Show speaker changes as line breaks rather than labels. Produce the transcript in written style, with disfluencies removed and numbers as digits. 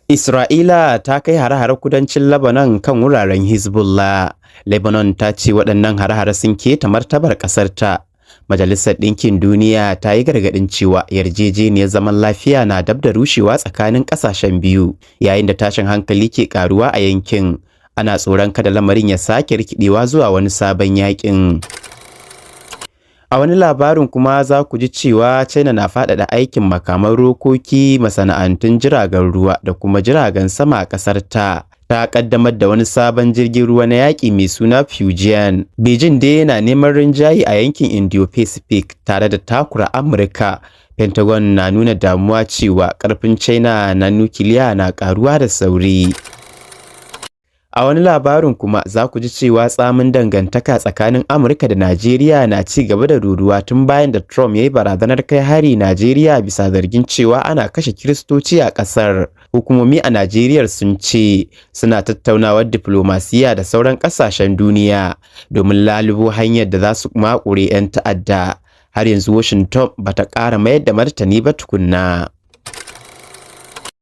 Isra'ila ta kai hare-hare kudancin Lebanon kan wuraren Hezbollah. Lebanon ta ce waɗannan hare-hare sun keta martabar ƙasarta. Majalisar Ɗinkin Duniya ta yi gargaɗin cewa yarjejeniyar zaman lafiya na dab da rushewa tsakanin ƙasashen biyu, yayin da tashin hankali ke ƙaruwa a yankin. Ana tsoron kada lamarin ya sake rikidewa zuwa wani sabon yakin. A wani labarin kuma za ku ji cewa China na faɗaɗa aikin makaman rokoki, masana'antun jiragen ruwa da kuma jiragen sama a ƙasar ta. Ta ƙaddamar da wani sabon jirgin ruwa na yaƙi mai suna Fujian. Beijing dai yana neman rinjaye a yankin Indo-Pacific tare da takura Amurka. Pentagon na nuna damuwa cewa ƙarfin China na nukiliya na ƙaruwa da sauri. A wani labarin kuma za ku ji cewa tsamin dangantaka tsakanin Amurka da Najeriya na ci gaba da ruruwa tun bayan da Trump ya yi barazanar kai hari Najeriya bisa zargin cewa ana kashe Kiristoci a ƙasar. Hukumomi a Najeriya sun ce suna tattaunawar diflomasiyya da sauran ƙasashen duniya domin lalubo hanyar da za su makure 'yan ta'adda. Har yanzu Washington bata ƙara mayar da martani ba tukunna.